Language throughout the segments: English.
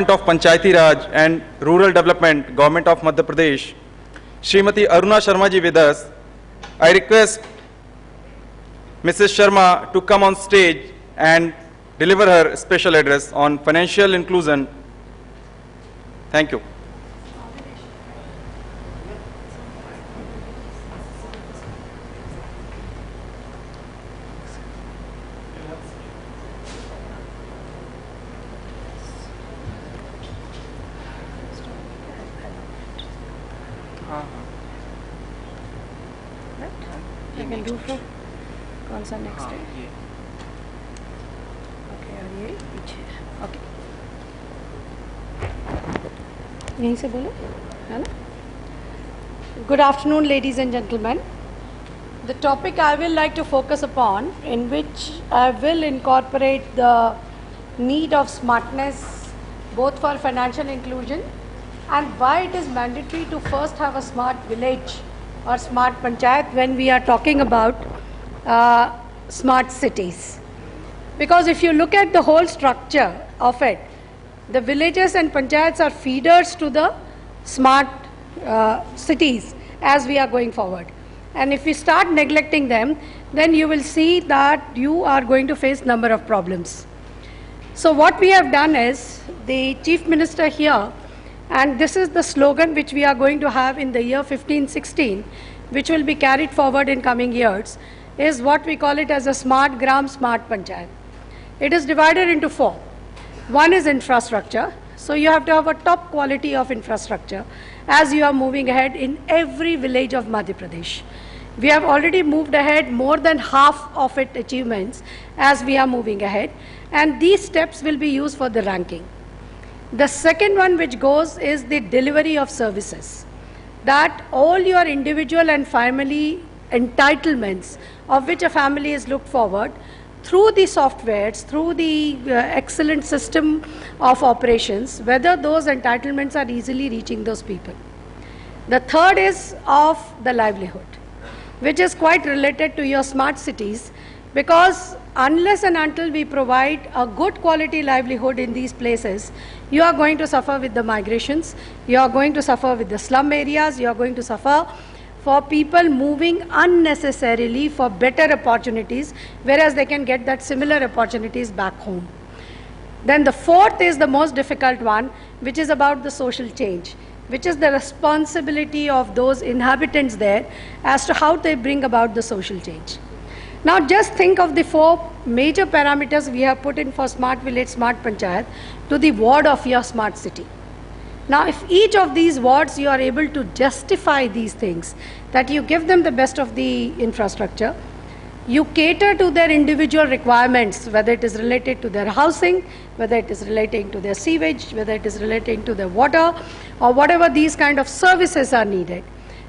Department of Panchayati Raj and Rural Development, Government of Madhya Pradesh, Srimati Aruna Sharma ji with us. I request Mrs. Sharma to come on stage and deliver her special address on financial inclusion. Thank you. I can do for कौन सा next है? Okay, और ये पीछे. Okay. यहीं से बोलो, है ना? Good afternoon, ladies and gentlemen. The topic I will like to focus upon, in which I will incorporate the need of smartness both for financial inclusion and why it is mandatory to first have a smart village or smart panchayat when we are talking about smart cities. Because if you look at the whole structure of it, the villages and panchayats are feeders to the smart cities as we are going forward. And if we start neglecting them, then you will see that you are going to face number of problems. So what we have done is, the Chief Minister here, and this is the slogan which we are going to have in the year 15-16, which will be carried forward in coming years, is what we call it as a Smart Gram, Smart Panchayat. It is divided into four. One is infrastructure. So you have to have a top quality of infrastructure as you are moving ahead in every village of Madhya Pradesh. We have already moved ahead more than half of its achievements as we are moving ahead, and these steps will be used for the ranking. The second one which goes is the delivery of services, that all your individual and family entitlements of which a family is looked forward through the softwares, through the excellent system of operations, whether those entitlements are easily reaching those people. The third is of the livelihood, which is quite related to your smart cities, because unless and until we provide a good quality livelihood in these places, you are going to suffer with the migrations, you are going to suffer with the slum areas, you are going to suffer for people moving unnecessarily for better opportunities, whereas they can get that similar opportunities back home. Then the fourth is the most difficult one, which is about the social change, which is the responsibility of those inhabitants there as to how they bring about the social change. Now just think of the four major parameters we have put in for smart village, smart panchayat to the ward of your smart city. Now if each of these wards you are able to justify these things, that you give them the best of the infrastructure, you cater to their individual requirements, whether it is related to their housing, whether it is relating to their sewage, whether it is relating to their water, or whatever these kind of services are needed.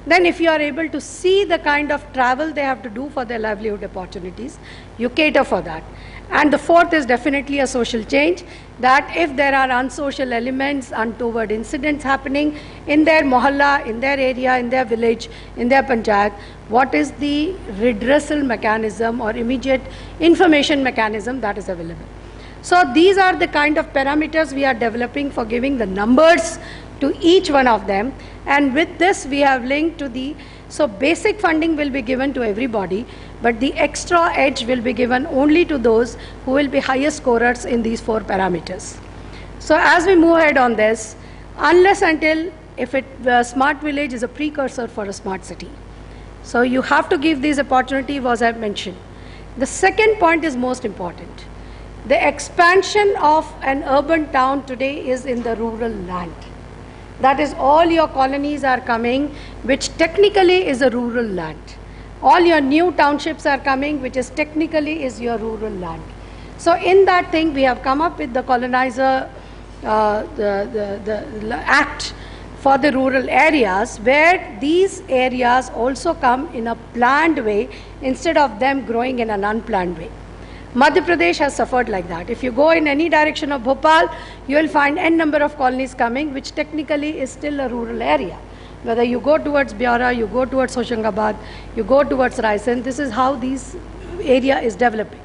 Then if you are able to see the kind of travel they have to do for their livelihood opportunities, you cater for that. And the fourth is definitely a social change, that if there are unsocial elements, untoward incidents happening in their mohalla, in their area, in their village, in their panchayat, what is the redressal mechanism or immediate information mechanism that is available. So these are the kind of parameters we are developing for giving the numbers to each one of them, and with this we have linked to the, so basic funding will be given to everybody, but the extra edge will be given only to those who will be highest scorers in these four parameters. So as we move ahead on this, unless until if smart village is a precursor for a smart city. So you have to give these opportunities, as I mentioned. The second point is most important. The expansion of an urban town today is in the rural land. That is, all your colonies are coming, which technically is a rural land. All your new townships are coming, which is technically is your rural land. So in that thing, we have come up with the colonizer, the act for the rural areas, where these areas also come in a planned way instead of them growing in an unplanned way. Madhya Pradesh has suffered like that. If you go in any direction of Bhopal, you will find n number of colonies coming, which technically is still a rural area. Whether you go towards Byara, you go towards Hoshangabad, you go towards Raisen, this is how this area is developing.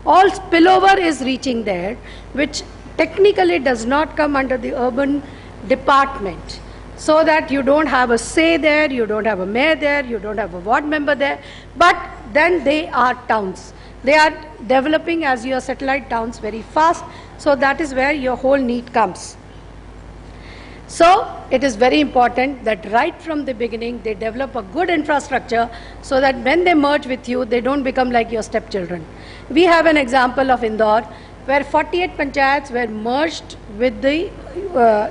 All spillover is reaching there, which technically does not come under the urban department, so that you don't have a say there, you don't have a mayor there, you don't have a ward member there, but then they are towns. They are developing as your satellite towns very fast, so that is where your whole need comes. So it is very important that right from the beginning they develop a good infrastructure, so that when they merge with you, they don't become like your stepchildren. We have an example of Indore, where 48 panchayats were merged with the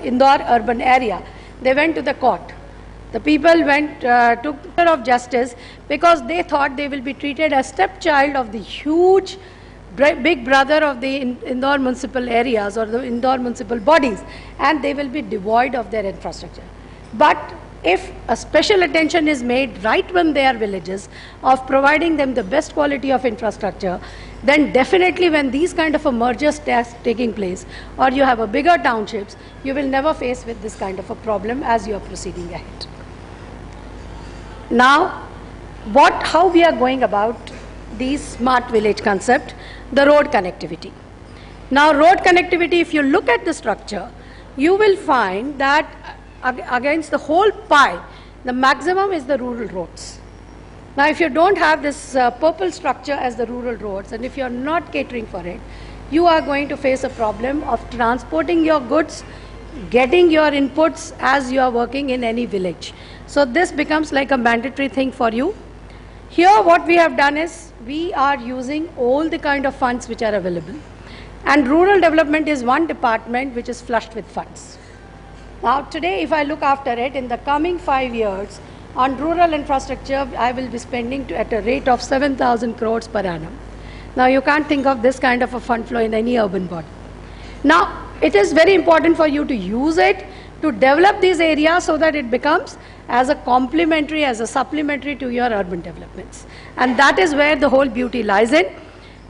Indore urban area. They went to the court. The people went took care of justice because they thought they will be treated as stepchild of the huge big brother of the Indore municipal areas or the Indore municipal bodies, and they will be devoid of their infrastructure. But if a special attention is made right when they are villages of providing them the best quality of infrastructure, then definitely when these kind of a mergers taking place, or you have a bigger townships, you will never face with this kind of a problem as you are proceeding ahead. Now, how we are going about the smart village concept, the road connectivity. Now, road connectivity, if you look at the structure, you will find that against the whole pie, the maximum is the rural roads. Now, if you don't have this purple structure as the rural roads, and if you are not catering for it, you are going to face a problem of transporting your goods, getting your inputs as you are working in any village. So this becomes like a mandatory thing for you. Here what we have done is, we are using all the kind of funds which are available. And rural development is one department which is flushed with funds. Now today, if I look after it, in the coming 5 years, on rural infrastructure, I will be spending at a rate of 7,000 crores per annum. Now you can't think of this kind of a fund flow in any urban body. Now, it is very important for you to use it to develop these areas so that it becomes as a complementary, as a supplementary to your urban developments. And that is where the whole beauty lies in,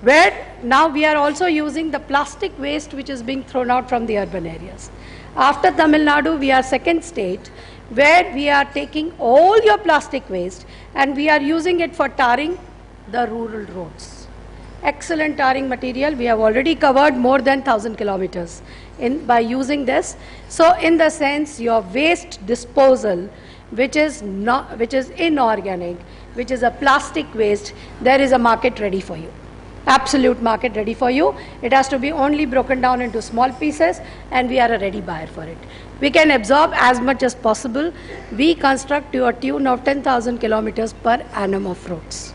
where now we are also using the plastic waste which is being thrown out from the urban areas. After Tamil Nadu, we are second state where we are taking all your plastic waste and we are using it for tarring the rural roads. Excellent tarring material. We have already covered more than 1,000 kilometers by using this. So in the sense, your waste disposal, which is inorganic, which is a plastic waste, there is a market ready for you. Absolute market ready for you. It has to be only broken down into small pieces, and we are a ready buyer for it. We can absorb as much as possible. We construct to a tune of 10,000 kilometers per annum of roads.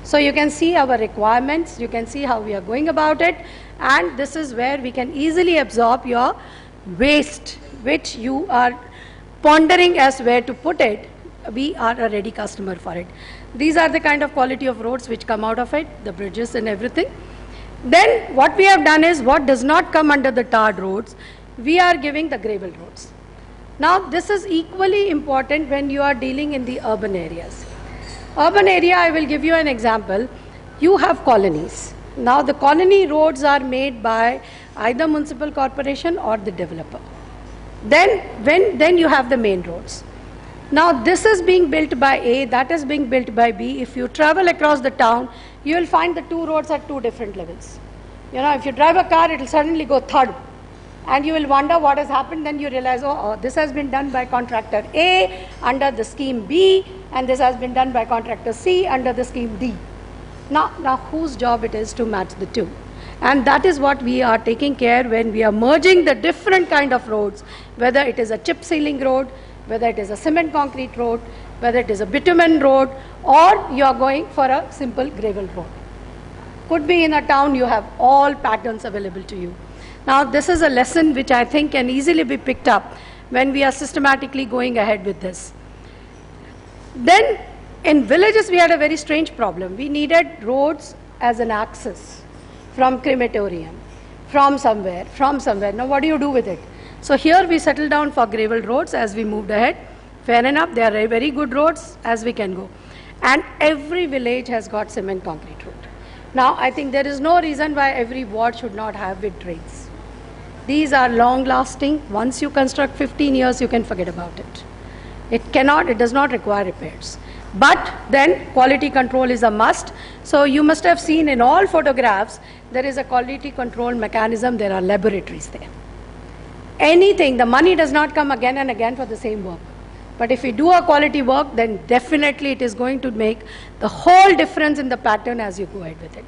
So you can see our requirements, you can see how we are going about it, and this is where we can easily absorb your waste, which you are pondering as where to put it. We are a ready customer for it. These are the kind of quality of roads which come out of it, the bridges and everything. Then what we have done is, what does not come under the tarred roads, we are giving the gravel roads. Now this is equally important when you are dealing in the urban areas. Urban area, I will give you an example. You have colonies. Now the colony roads are made by either municipal corporation or the developer. Then you have the main roads. Now this is being built by A, that is being built by B. If you travel across the town, you will find the two roads at two different levels. You know, if you drive a car, it will suddenly go third. And you will wonder what has happened. Then you realize, oh, this has been done by contractor A under the scheme B, and this has been done by contractor C under the scheme D. Now whose job it is to match the two? And that is what we are taking care when we are merging the different kind of roads, whether it is a chip sealing road, whether it is a cement concrete road, whether it is a bitumen road, or you are going for a simple gravel road. Could be in a town, you have all patterns available to you. Now this is a lesson which I think can easily be picked up when we are systematically going ahead with this. Then in villages we had a very strange problem. We needed roads as an access from crematorium, from somewhere. Now what do you do with it? So here we settled down for gravel roads as we moved ahead. Fair enough, they are very good roads as we can go. And every village has got cement concrete road. Now I think there is no reason why every ward should not have with drains. These are long lasting. Once you construct 15 years, you can forget about it. It does not require repairs. But then quality control is a must. So you must have seen in all photographs, there is a quality control mechanism, there are laboratories there. Anything, the money does not come again and again for the same work. But if we do a quality work, then definitely it is going to make the whole difference in the pattern as you go ahead with it.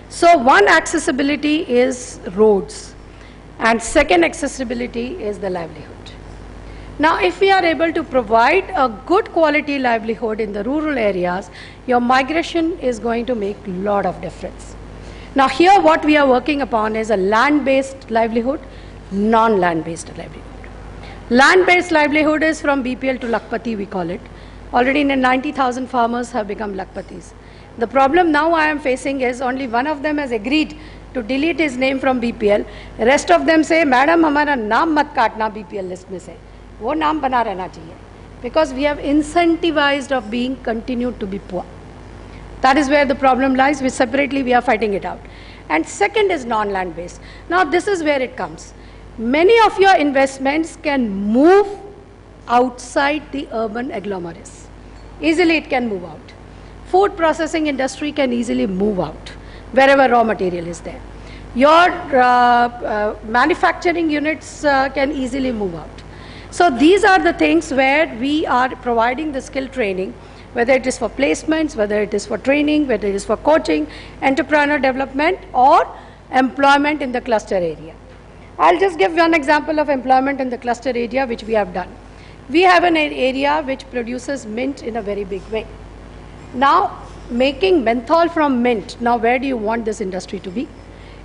So one accessibility is roads, and second accessibility is the livelihood. Now, if we are able to provide a good quality livelihood in the rural areas, your migration is going to make a lot of difference. Now, here what we are working upon is a land-based livelihood, non-land-based livelihood. Land-based livelihood is from BPL to Lakhpati, we call it. Already 90,000 farmers have become Lakhpatis. The problem now I am facing is only one of them has agreed to delete his name from BPL. The rest of them say, Madam, हमारा नाम मत काटना BPL list में से. वो नाम बना रहना चाहिए. Because we have incentivized of being continued to be poor. That is where the problem lies, which separately we are fighting it out. And second is non-land based. Now this is where it comes. Many of your investments can move outside the urban agglomerates. Easily it can move out. Food processing industry can easily move out wherever raw material is there. Your manufacturing units can easily move out. So these are the things where we are providing the skill training, whether it is for placements, whether it is for training, whether it is for coaching, entrepreneur development, or employment in the cluster area. I'll just give one example of employment in the cluster area which we have done. We have an area which produces mint in a very big way. Now, making menthol from mint, now where do you want this industry to be?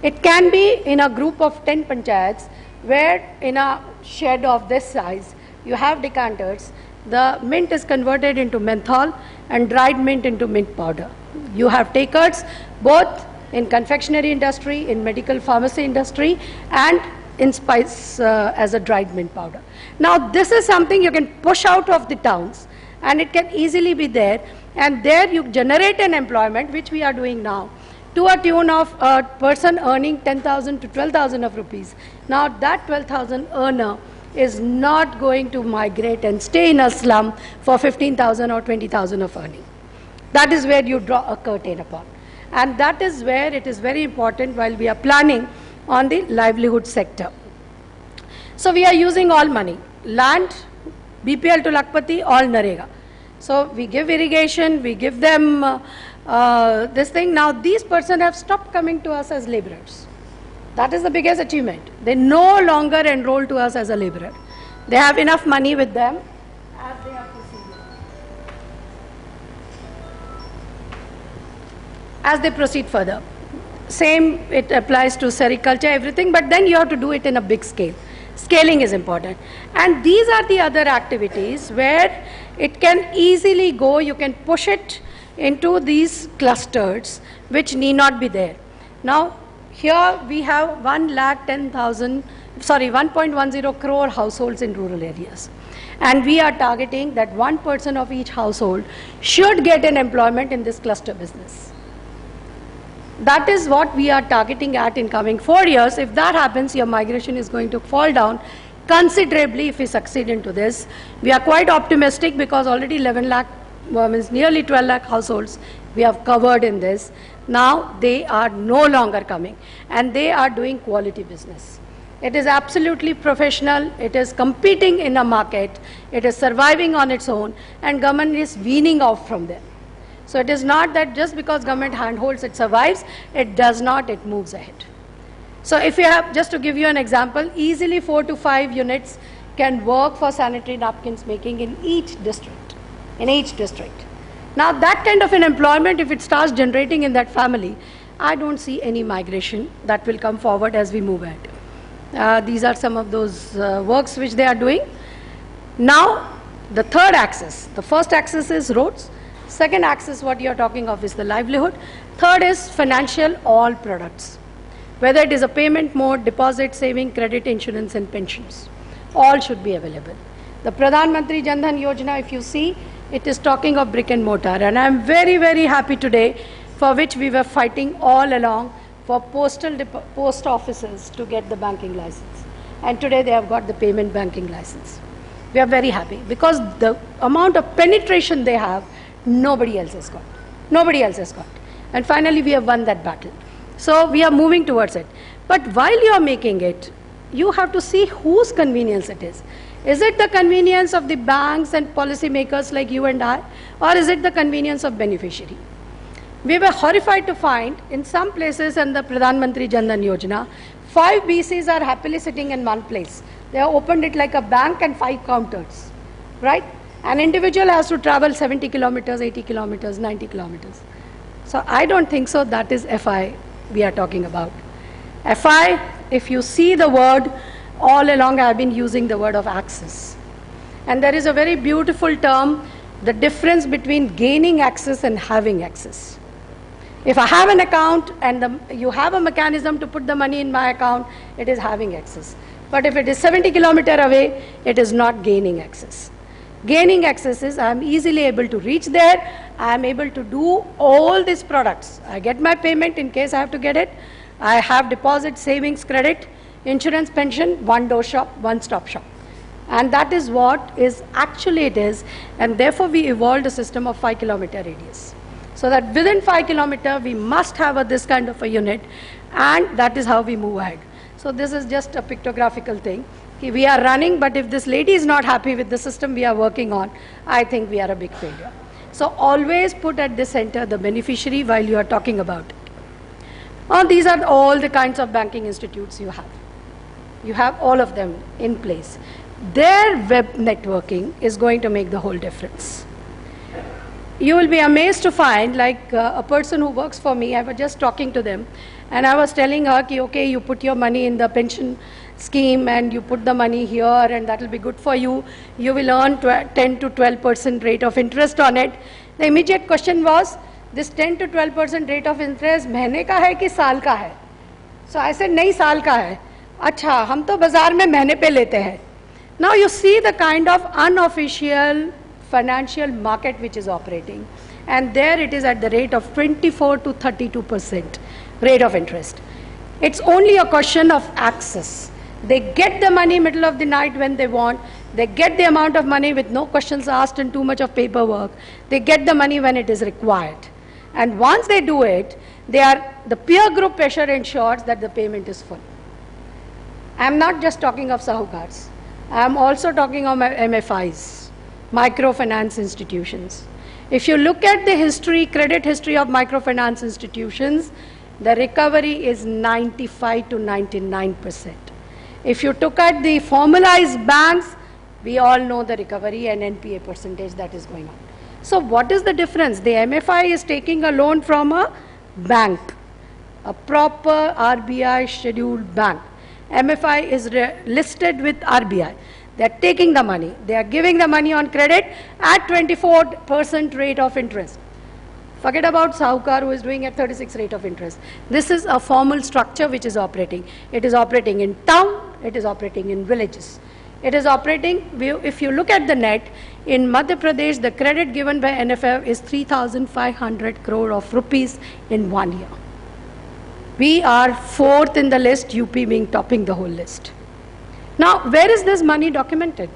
It can be in a group of 10 panchayats where in a shed of this size, you have decanters, the mint is converted into menthol and dried mint into mint powder. You have takers both in confectionery industry, in medical pharmacy industry, and in spice as a dried mint powder. Now this is something you can push out of the towns and it can easily be there, and there you generate an employment, which we are doing now, to a tune of a person earning 10,000 to 12,000 of rupees. Now that 12,000 earner is not going to migrate and stay in a slum for 15,000 or 20,000 of earning. That is where you draw a curtain upon. And that is where it is very important while we are planning on the livelihood sector. So we are using all money, land, BPL to Lakhpati, all Narega. So we give irrigation, we give them this thing. Now these persons have stopped coming to us as laborers. That is the biggest achievement. They no longer enroll to us as a laborer. They have enough money with them as they are proceeding. As they proceed further. Same, it applies to sericulture, everything, but then you have to do it in a big scale. Scaling is important. And these are the other activities where it can easily go, you can push it into these clusters which need not be there. Now, here we have 1.10 crore households in rural areas. And we are targeting that 1% of each household should get an employment in this cluster business. That is what we are targeting at in coming 4 years. If that happens, your migration is going to fall down considerably if we succeed into this. We are quite optimistic because already 11 lakh, means nearly 12 lakh households we have covered in this. Now they are no longer coming and they are doing quality business. It is absolutely professional, it is competing in a market, it is surviving on its own, and government is weaning off from them. So it is not that just because government handholds it survives, it does not, it moves ahead. So if you have, just to give you an example, easily 4 to 5 units can work for sanitary napkins making in each district, Now that kind of an employment, if it starts generating in that family, I don't see any migration that will come forward as we move ahead. These are some of those works which they are doing. Now, the third axis, the first axis is roads. Second axis, what you are talking of, is the livelihood. Third is financial, all products. Whether it is a payment mode, deposit, saving, credit, insurance, and pensions. All should be available. The Pradhan Mantri Jan Dhan Yojana, if you see, it is talking of brick and mortar. And I am very, very happy today, for which we were fighting all along, for post offices to get the banking license. And today they have got the payment banking license. We are very happy because the amount of penetration they have Nobody else has got. Nobody else has got. And finally, we have won that battle. So we are moving towards it. But while you are making it, you have to see whose convenience it is. Is it the convenience of the banks and policymakers like you and I, or is it the convenience of beneficiary? We were horrified to find in some places in the Pradhan Mantri Jan Dhan Yojana, 5 BCs are happily sitting in one place. They have opened it like a bank and 5 counters, right? An individual has to travel 70 kilometers, 80 kilometers, 90 kilometers. So I don't think so that is FI we are talking about. FI, if you see the word, all along I have been using the word of access. And there is a very beautiful term, the difference between gaining access and having access. If I have an account and you have a mechanism to put the money in my account, it is having access. But if it is 70 kilometers away, it is not gaining access. Gaining access is I am easily able to reach there, I am able to do all these products. I get my payment in case I have to get it. I have deposit, savings, credit, insurance, pension, one-door shop, one-stop shop. And that is what is actually it is, and therefore we evolved a system of 5-kilometer radius. So that within 5 kilometers we must have this kind of a unit, and that is how we move ahead. So this is just a pictographical thing. We are running, but if this lady is not happy with the system we are working on, I think we are a big failure. So always put at the center the beneficiary while you are talking about it. Now these are all the kinds of banking institutes you have. You have all of them in place. Their web networking is going to make the whole difference. You will be amazed to find, like a person who works for me, I was just talking to them, and I was telling her, okay, you put your money in the pension scheme and you put the money here and that will be good for you. You will earn 10 to 12% rate of interest on it. The immediate question was, this 10 to 12% rate of interest महीने का है कि साल का है? So I said, नहीं साल का है. अच्छा, हम तो बाजार में महीने पे लेते हैं. Now you see the kind of unofficial financial market which is operating, and there it is at the rate of 24 to 32% rate of interest. It's only a question of access. They get the money middle of the night when they want. They get the amount of money with no questions asked and too much of paperwork. They get the money when it is required. And once they do it, the peer group pressure ensures that the payment is full. I'm not just talking of sahukars. I'm also talking of MFIs, microfinance institutions. If you look at the history, credit history of microfinance institutions, the recovery is 95 to 99%. If you look at the formalized banks, we all know the recovery and NPA percentage that is going on. So what is the difference? The MFI is taking a loan from a bank, a proper RBI scheduled bank. MFI is listed with RBI. They are taking the money. They are giving the money on credit at 24% rate of interest. Forget about Sahukar, who is doing at 36 rate of interest. This is a formal structure which is operating. It is operating in town, it is operating in villages. It is operating, if you look at the net, in Madhya Pradesh, the credit given by NFF is 3,500 crore of rupees in 1 year. We are 4th in the list, UP being topping the whole list. Now, where is this money documented?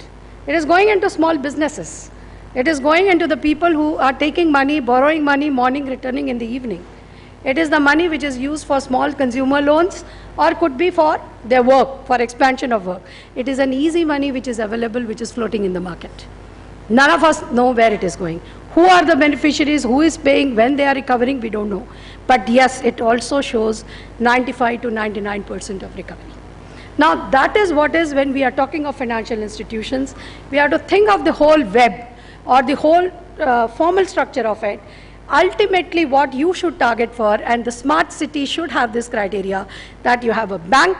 It is going into small businesses. It is going into the people who are taking money, borrowing money, morning, returning in the evening. It is the money which is used for small consumer loans or could be for their work, for expansion of work. It is an easy money which is available, which is floating in the market. None of us know where it is going. Who are the beneficiaries, who is paying, when they are recovering, we don't know. But yes, it also shows 95 to 99% of recovery. Now that is what is when we are talking of financial institutions, we have to think of the whole web or the whole formal structure of it. Ultimately what you should target for, and the smart city should have this criteria, that you have a bank,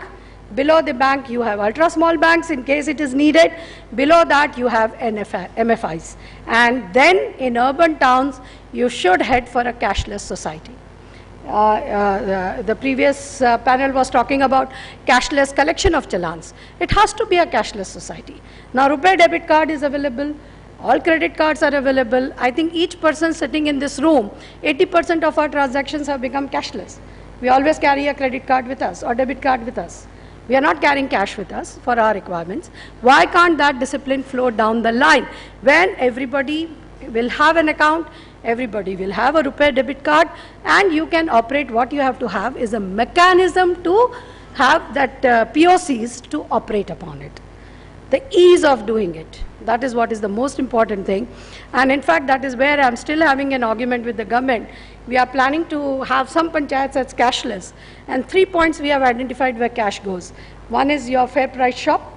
below the bank you have ultra small banks in case it is needed, below that you have MFIs, and then in urban towns you should head for a cashless society. The previous panel was talking about cashless collection of challans. It has to be a cashless society. Now RuPay debit card is available, all credit cards are available. I think each person sitting in this room, 80% of our transactions have become cashless. We always carry a credit card with us or debit card with us. We are not carrying cash with us for our requirements. Why can't that discipline flow down the line when everybody will have an account, everybody will have a RuPay debit card, and you can operate. What you have to have is a mechanism to have that POCs to operate upon it. The ease of doing it. That is what is the most important thing. And in fact, that is where I'm still having an argument with the government. We are planning to have some panchayats as cashless. And 3 points we have identified where cash goes. One is your fair price shop.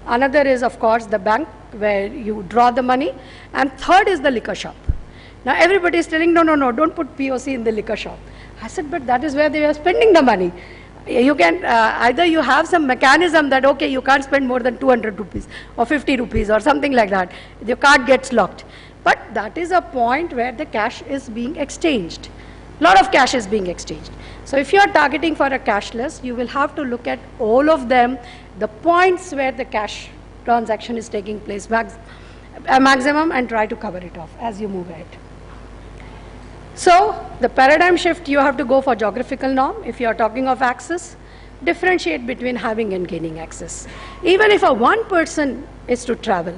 Another is, of course, the bank where you draw the money. And third is the liquor shop. Now everybody is telling, no, don't put POC in the liquor shop. I said, but that is where they are spending the money. You can, either you have some mechanism that, okay, you can't spend more than 200 rupees or 50 rupees or something like that. Your card gets locked. But that is a point where the cash is being exchanged. A lot of cash is being exchanged. So if you are targeting for a cashless, you will have to look at all of them, the points where the cash transaction is taking place, maximum, and try to cover it off as you move ahead. So the paradigm shift, you have to go for geographical norm. If you are talking of access, differentiate between having and gaining access. Even if a one person is to travel,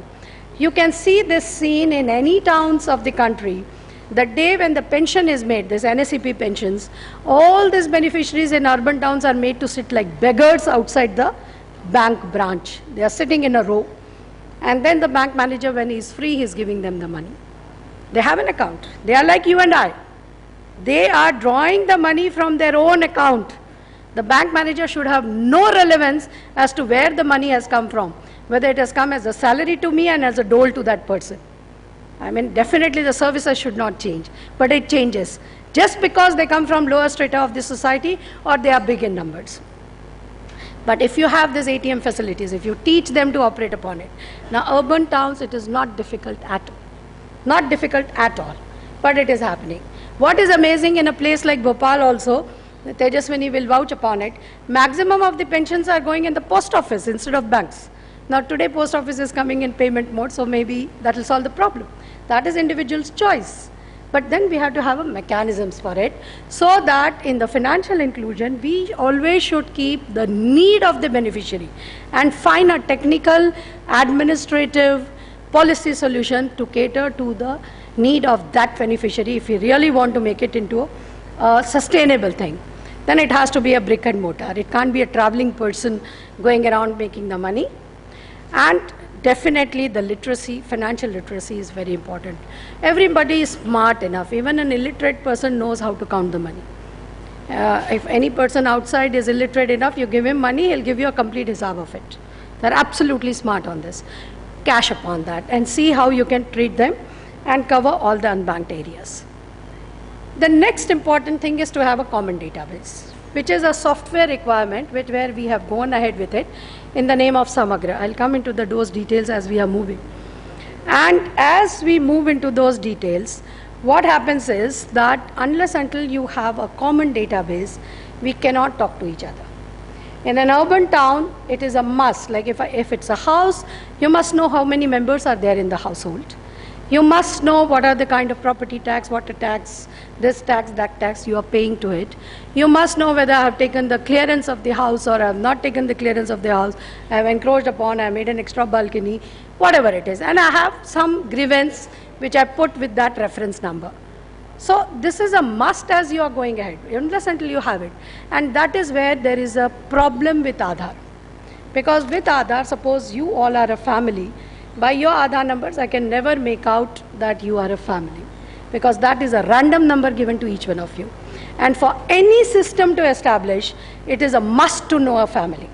you can see this scene in any towns of the country. The day when the pension is made, this NSCP pensions, all these beneficiaries in urban towns are made to sit like beggars outside the bank branch. They are sitting in a row. And then the bank manager, when he is free, he is giving them the money. They have an account. They are like you and I. They are drawing the money from their own account. The bank manager should have no relevance as to where the money has come from, whether it has come as a salary to me and as a dole to that person. I mean, definitely the services should not change, but it changes just because they come from lower strata of the society or they are big in numbers. But if you have these ATM facilities, if you teach them to operate upon it, now urban towns, it is not difficult at all. Not difficult at all, but it is happening. What is amazing in a place like Bhopal also, Tejaswini will vouch upon it, maximum of the pensions are going in the post office instead of banks. Now today post office is coming in payment mode, so maybe that will solve the problem. That is individual's choice. But then we have to have a mechanisms for it, so that in the financial inclusion, we always should keep the need of the beneficiary and find a technical, administrative, policy solution to cater to the need of that beneficiary. If we really want to make it into a sustainable thing, then it has to be a brick and mortar. It can't be a traveling person going around making the money. And definitely the literacy, financial literacy is very important. Everybody is smart enough. Even an illiterate person knows how to count the money. If any person outside is illiterate enough, you give him money, he'll give you a complete hisab of it. They're absolutely smart on this. Cash upon that and see how you can treat them and cover all the unbanked areas. The next important thing is to have a common database, which is a software requirement where we have gone ahead with it in the name of Samagra. I'll come into those details as we are moving. And as we move into those details, what happens is that unless until you have a common database, we cannot talk to each other. In an urban town, it is a must. Like if it's a house, you must know how many members are there in the household. You must know what are the kind of property tax, water tax, this tax, that tax you are paying to it. You must know whether I have taken the clearance of the house or I have not taken the clearance of the house. I have encroached upon, I have made an extra balcony, whatever it is. And I have some grievance which I put with that reference number. So this is a must as you are going ahead, unless until you have it. And that is where there is a problem with Aadhaar. Because with Aadhaar, suppose you all are a family, by your Aadhaar numbers, I can never make out that you are a family, because that is a random number given to each one of you. And for any system to establish, it is a must to know a family.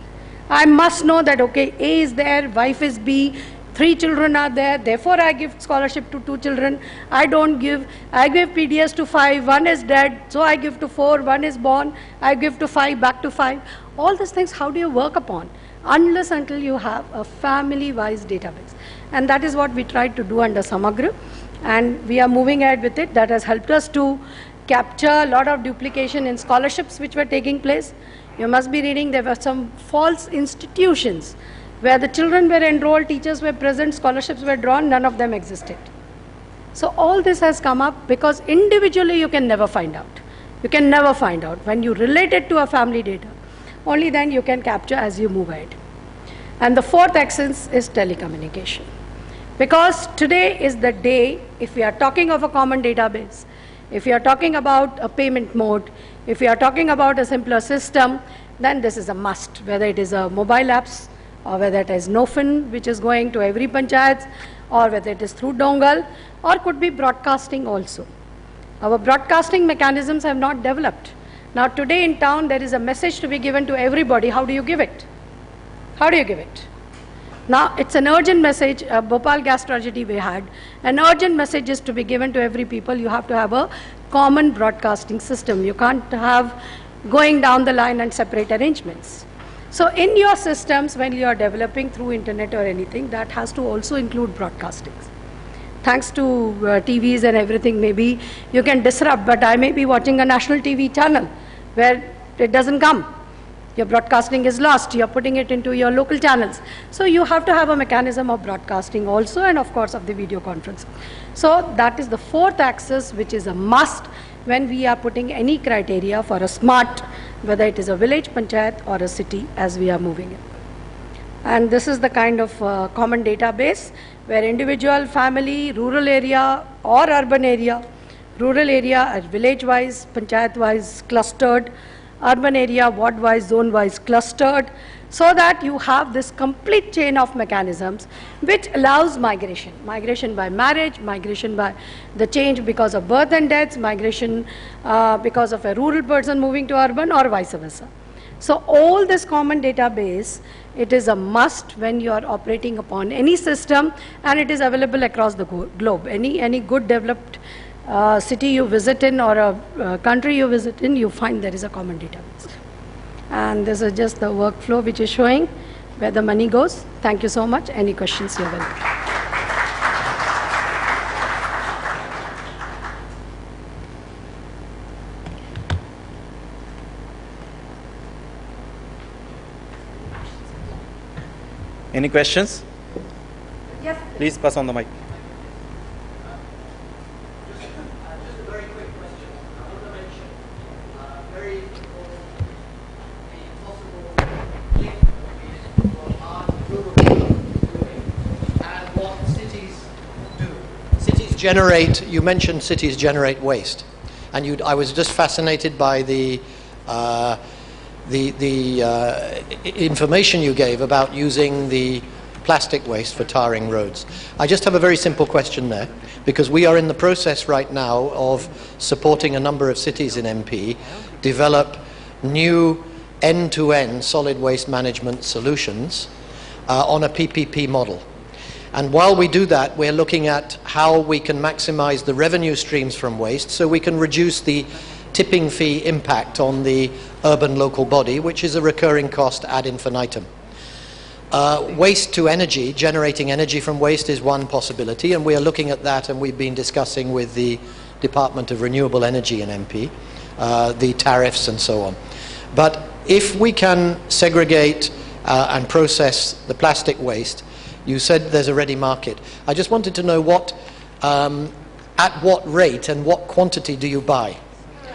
I must know that, okay, A is there, wife is B, 3 children are there, therefore I give scholarship to 2 children. I give PDS to 5, 1 is dead, so I give to 4, 1 is born, I give to 5, back to 5. All these things, how do you work upon? Unless until you have a family-wise database. And that is what we tried to do under Samagra, and we are moving ahead with it. That has helped us to capture a lot of duplication in scholarships which were taking place. You must be reading, there were some false institutions where the children were enrolled, teachers were present, scholarships were drawn, none of them existed. So all this has come up because individually you can never find out. You can never find out. When you relate it to a family data, only then you can capture as you move ahead. And the fourth axis is telecommunication. Because today is the day, if we are talking of a common database, if we are talking about a payment mode, if we are talking about a simpler system, then this is a must, whether it is a mobile apps, or whether it is NoFin, which is going to every panchayat, or whether it is through dongle, or could be broadcasting also. Our broadcasting mechanisms have not developed. Now today in town there is a message to be given to everybody. How do you give it? How do you give it? Now it's an urgent message. Bhopal gas tragedy we had. An urgent message is to be given to every people. You have to have a common broadcasting system. You can't have going down the line and separate arrangements. So in your systems, when you are developing through internet or anything, that has to also include broadcasting. Thanks to TVs and everything, maybe you can disrupt, but I may be watching a national TV channel where it doesn't come. Your broadcasting is lost. You're putting it into your local channels. So you have to have a mechanism of broadcasting also, and of course of the video conference. So that is the fourth axis, which is a must when we are putting any criteria for a smart, whether it is a village panchayat or a city, as we are moving in. And this is the kind of common database where individual, family, rural area or urban area, rural area are village-wise, panchayat-wise clustered, urban area ward-wise, zone-wise clustered, so that you have this complete chain of mechanisms which allows migration. Migration by marriage, migration by the change because of birth and deaths, migration because of a rural person moving to urban, or vice versa. So all this common database, it is a must when you are operating upon any system, and it is available across the globe. Any good developed city you visit in, or a country you visit in, you find there is a common database. And this is just the workflow which is showing where the money goes. Thank you so much. Any questions, you're welcome. Any questions? Yes. Please pass on the mic. Just a very quick question. I want to mention very important the possible link between what our rural people are doing and what cities do. Cities generate. You mentioned cities generate waste, and I was just fascinated by the information you gave about using the plastic waste for tarring roads. I just have a very simple question there, because we are in the process right now of supporting a number of cities in MP develop new end-to-end solid waste management solutions on a PPP model. And while we do that, we're looking at how we can maximize the revenue streams from waste so we can reduce the tipping fee impact on the urban local body, which is a recurring cost ad infinitum. Waste to energy, generating energy from waste, is one possibility, and we are looking at that, and we've been discussing with the Department of Renewable Energy in MP, the tariffs and so on. But if we can segregate and process the plastic waste, you said there's a ready market. I just wanted to know at what rate and what quantity do you buy?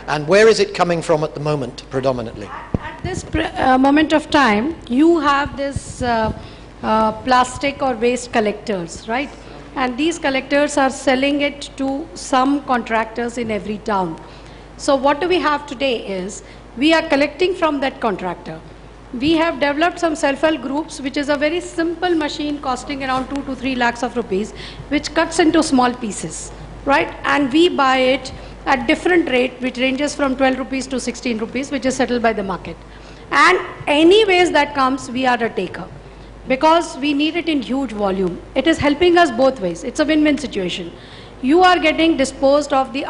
And where is it coming from at the moment, predominantly? At this moment of time, you have this plastic or waste collectors, right? And these collectors are selling it to some contractors in every town. So what do we have today is, we are collecting from that contractor. We have developed some self-help groups, which is a very simple machine costing around 2 to 3 lakhs of rupees, which cuts into small pieces, right? And we buy it at different rate, which ranges from 12 rupees to 16 rupees, which is settled by the market. And any waste that comes, we are a taker, because we need it in huge volume. It is helping us both ways. It's a win-win situation. You are getting disposed of the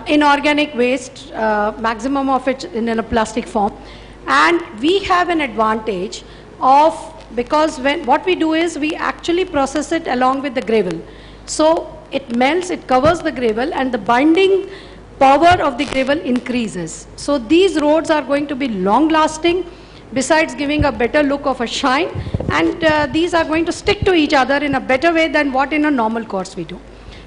inorganic waste, maximum of it in a plastic form, and we have an advantage of, because what we do is we actually process it along with the gravel. So it melts, it covers the gravel, and the binding power of the gravel increases. So these roads are going to be long lasting, besides giving a better look of a shine, and these are going to stick to each other in a better way than what in a normal course we do.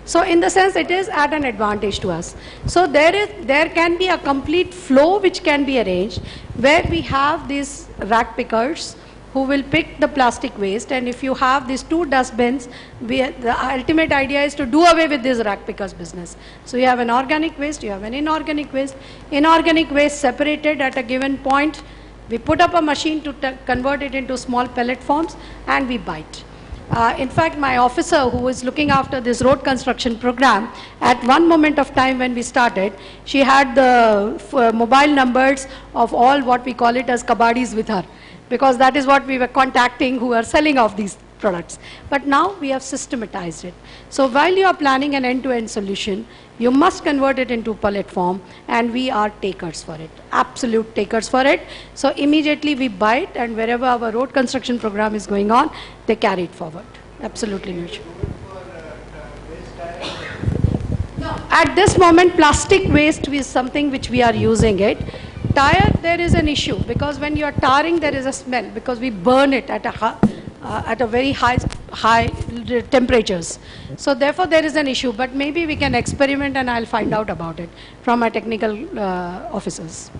So in the sense, it is at an advantage to us. So there can be a complete flow which can be arranged, where we have these rack pickers who will pick the plastic waste, and if you have these 2 dustbins, the ultimate idea is to do away with this rack pickers business. So you have an organic waste, you have an inorganic waste. Inorganic waste separated at a given point, we put up a machine to convert it into small pellet forms, and we bite. In fact, my officer who was looking after this road construction program, at one moment of time when we started, she had the mobile numbers of all what we call it as kabadis with her, because that is what we were contacting who are selling off these products. But now we have systematized it. So while you are planning an end-to-end solution, you must convert it into pellet form, and we are takers for it, absolute takers for it. So immediately we buy it, and wherever our road construction program is going on, they carry it forward. Absolutely no issue. No, at this moment, plastic waste is something which we are using it. Tire, there is an issue, because when you are tarring, there is a smell, because we burn it at a very high temperatures. So therefore there is an issue, but maybe we can experiment, and I'll find out about it from our technical officers.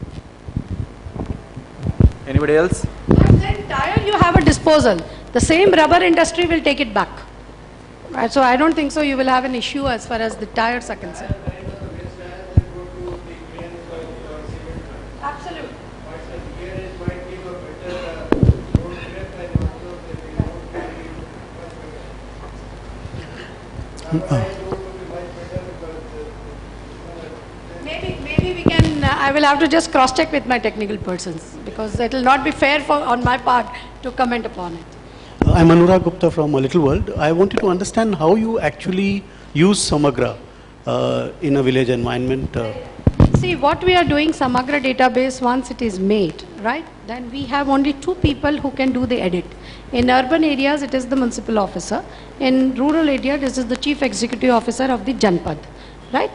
Anybody else? And then tire, you have a disposal. The same rubber industry will take it back. Right, so I don't think so you will have an issue as far as the tires are concerned. Absolutely. Maybe we can, I will have to just cross-check with my technical persons, because it will not be fair on my part to comment upon it. I'm Anurag Gupta from A Little World. I wanted to understand how you actually use Samagra in a village environment. See, what we are doing, Samagra database, once it is made, right, then we have only 2 people who can do the edit. In urban areas, it is the municipal officer. In rural area, this is the chief executive officer of the Janpad, right?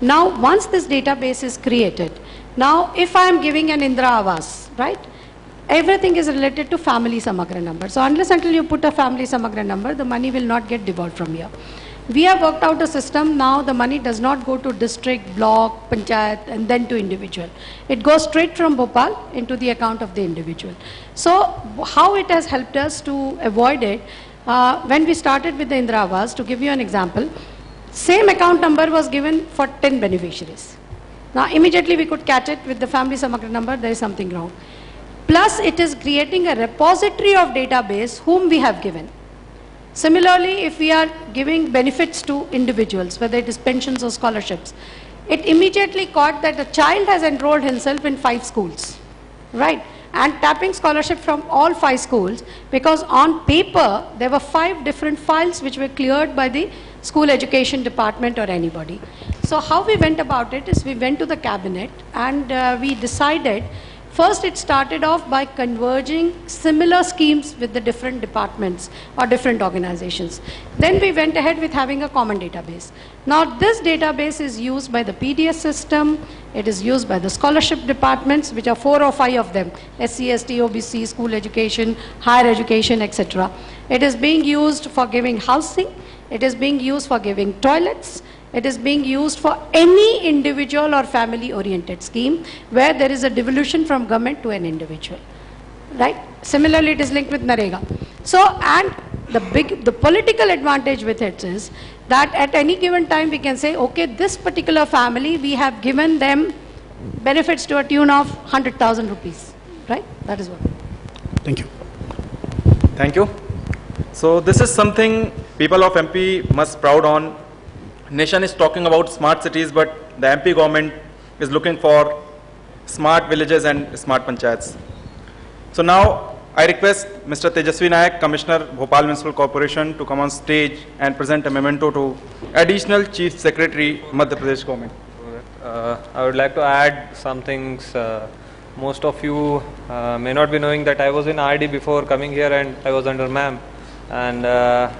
Now, once this database is created, now if I am giving an Indra Awas, right, everything is related to family Samagra number. So unless until you put a family Samagra number, the money will not get devolved from here. We have worked out a system now. The money does not go to district, block, panchayat, and then to individual. It goes straight from Bhopal into the account of the individual. So how it has helped us to avoid it, when we started with the Indra Awas, to give you an example, same account number was given for 10 beneficiaries. Now immediately we could catch it with the family Samagra number, there is something wrong. Plus it is creating a repository of database whom we have given. Similarly, if we are giving benefits to individuals, whether it is pensions or scholarships, it immediately caught that a child has enrolled himself in 5 schools, right? And tapping scholarship from all 5 schools, because on paper, there were 5 different files which were cleared by the school education department or anybody. So how we went about it is we went to the cabinet and we decided. First, it started off by converging similar schemes with the different departments or different organizations. Then we went ahead with having a common database. Now, this database is used by the PDS system, it is used by the scholarship departments, which are 4 or 5 of them, SC, ST, OBC, school education, higher education, etc. It is being used for giving housing, it is being used for giving toilets, it is being used for any individual or family oriented scheme where there is a devolution from government to an individual, right? Similarly, it is linked with Narega. So, and the political advantage with it is that at any given time we can say, okay, this particular family, we have given them benefits to a tune of 100,000 rupees, right? That is what. Thank you. Thank you. So this is something people of MP must proud on. Nation is talking about smart cities, but the MP government is looking for smart villages and smart panchayats. So now I request Mr. Tejasvi Nayak, Commissioner, Bhopal Municipal Corporation, to come on stage and present a memento to Additional Chief Secretary, Madhya Pradesh Government. I would like to add some things. Most of you may not be knowing that I was in RD before coming here, and I was under MAM. And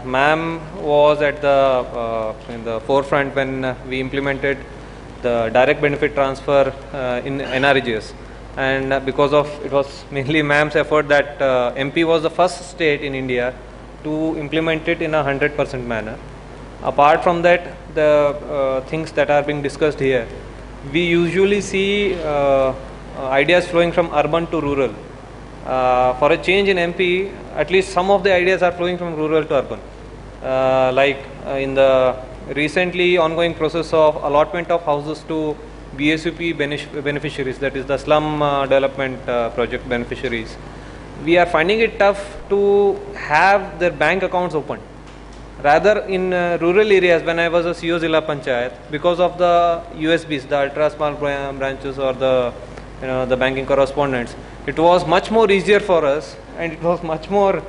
MAM was at the in the forefront when we implemented the direct benefit transfer in NREGS. And because of it was mainly MAM's effort that MP was the first state in India to implement it in a 100% manner. Apart from that, the things that are being discussed here, we usually see ideas flowing from urban to rural. For a change in MP, at least some of the ideas are flowing from rural to urban. In the recently ongoing process of allotment of houses to BSUP beneficiaries, that is the slum development project beneficiaries, we are finding it tough to have their bank accounts opened. Rather, in rural areas, when I was a CO Zilla Panchayat, because of the USBs, the ultra small branches, or the banking correspondents, it was much more easier for us, and it was much more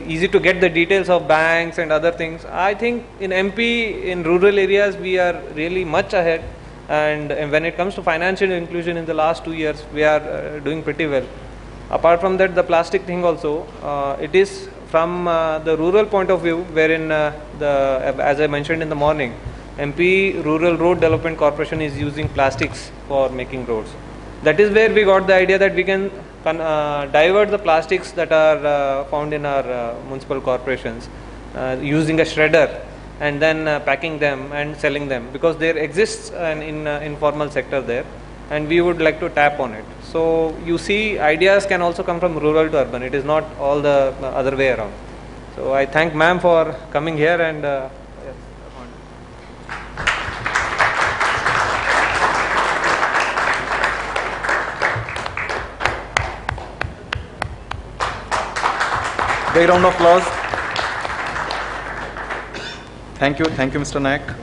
easy to get the details of banks and other things. I think in MP, in rural areas, we are really much ahead, and when it comes to financial inclusion in the last 2 years, we are doing pretty well. Apart from that, the plastic thing also, it is from the rural point of view, wherein as I mentioned in the morning, MP Rural Road Development Corporation is using plastics for making roads. That is where we got the idea that we can divert the plastics that are found in our municipal corporations using a shredder, and then packing them and selling them, because there exists an informal sector there, and we would like to tap on it. So you see, ideas can also come from rural to urban. It is not all the other way around. So I thank ma'am for coming here, and big round of applause. Thank you, Mr. Naik.